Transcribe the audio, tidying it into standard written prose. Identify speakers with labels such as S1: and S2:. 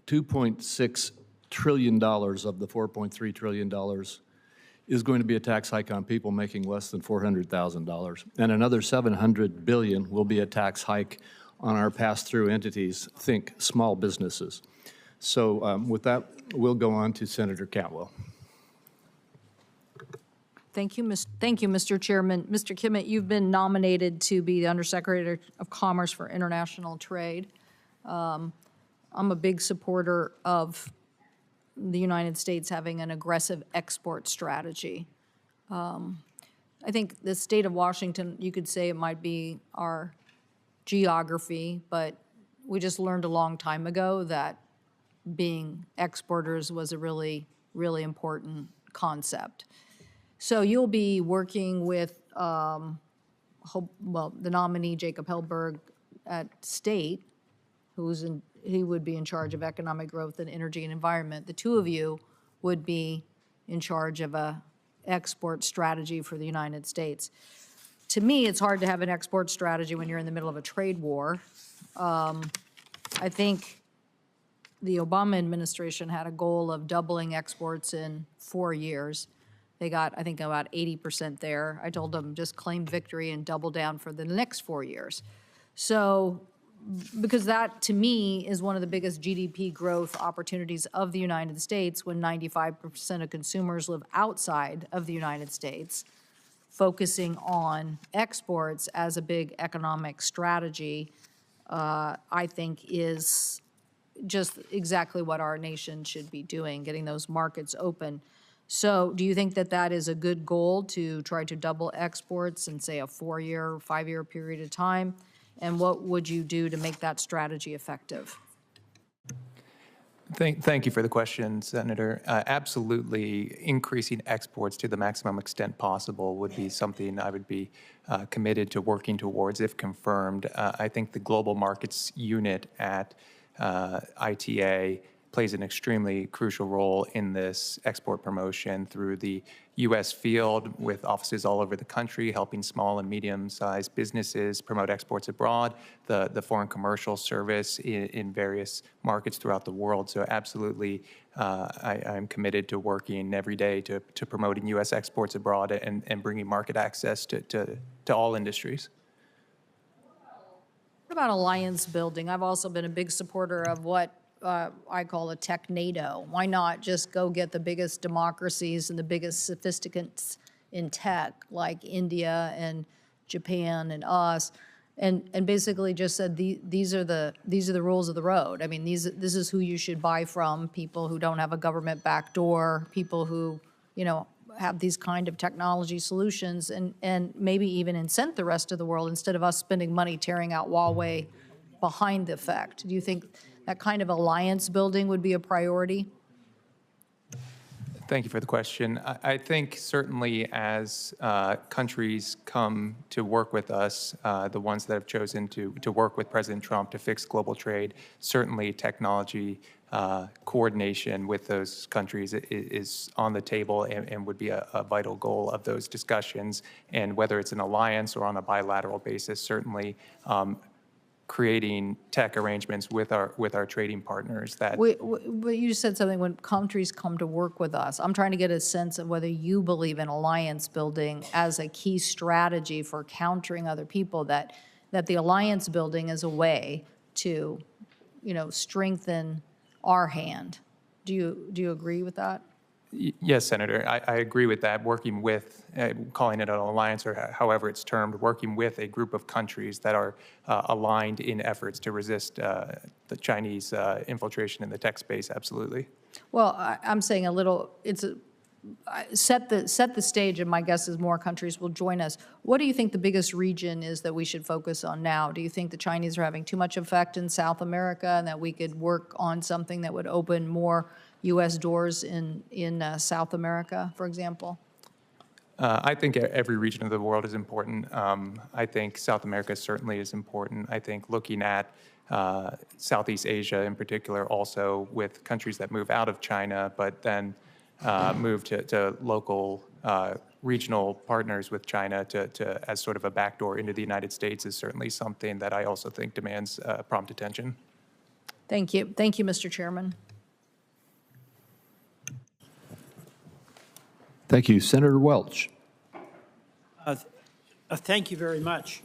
S1: $2.6 trillion of the $4.3 trillion is going to be a tax hike on people making less than $400,000. And another $700 billion will be a tax hike on our pass-through entities, think small businesses. So with that, we'll go on to Senator Cantwell.
S2: Thank you, Mr. Chairman. Mr. Kimmit, you've been nominated to be the Undersecretary of Commerce for International Trade. I'm a big supporter of the United States having an aggressive export strategy. I think the state of Washington, you could say it might be our geography, but we just learned a long time ago that being exporters was a really, really important concept. So you'll be working with, the nominee, Jacob Hellberg, at State, he would be in charge of economic growth and energy and environment. The two of you would be in charge of a export strategy for the United States. To me, it's hard to have an export strategy when you're in the middle of a trade war. I think the Obama administration had a goal of doubling exports in 4 years. They got, I think, about 80% there. I told them just claim victory and double down for the next 4 years. So, because that, to me, is one of the biggest GDP growth opportunities of the United States when 95% of consumers live outside of the United States. Focusing on exports as a big economic strategy, I think, is just exactly what our nation should be doing, getting those markets open. So do you think that that is a good goal to try to double exports in, say, a 4-year or 5-year period of time? And what would you do to make that strategy effective?
S3: Thank you for the question, Senator. Absolutely, increasing exports to the maximum extent possible would be something I would be committed to working towards if confirmed. I think the Global Markets Unit at ITA plays an extremely crucial role in this export promotion through the U.S. field with offices all over the country, helping small and medium-sized businesses promote exports abroad, the Foreign Commercial Service in various markets throughout the world. So absolutely, I'm committed to working every day to promoting U.S. exports abroad and bringing market access to all industries.
S2: What about alliance building? I've also been a big supporter of what I call a tech NATO. Why not just go get the biggest democracies and the biggest sophisticates in tech, like India and Japan and us, and basically just said these are the rules of the road. I mean, this is who you should buy from: people who don't have a government backdoor, people who have these kind of technology solutions, and maybe even incent the rest of the world instead of us spending money tearing out Huawei behind the fact. Do you think that kind of alliance building would be a priority?
S3: Thank you for the question. I think certainly as countries come to work with us, the ones that have chosen to work with President Trump to fix global trade, certainly technology coordination with those countries is on the table and would be a vital goal of those discussions. And whether it's an alliance or on a bilateral basis, certainly creating tech arrangements with our trading partners. But
S2: you said something, when countries come to work with us. I'm trying to get a sense of whether you believe in alliance building as a key strategy for countering other people, that the alliance building is a way to, strengthen our hand. Do you agree with that?
S3: Yes, Senator, I agree with that. Working with, calling it an alliance or however it's termed, working with a group of countries that are aligned in efforts to resist the Chinese infiltration in the tech space, absolutely.
S2: Well, I'm saying set the stage, and my guess is more countries will join us. What do you think the biggest region is that we should focus on now? Do you think the Chinese are having too much effect in South America and that we could work on something that would open more U.S. doors in South America, for example?
S3: I think every region of the world is important. I think South America certainly is important. I think looking at Southeast Asia in particular, also with countries that move out of China, but then move to local regional partners with China as sort of a backdoor into the United States is certainly something that I also think demands prompt attention.
S2: Thank you. Thank you, Mr. Chairman.
S1: Thank you. Senator Welch.
S4: Thank you very much.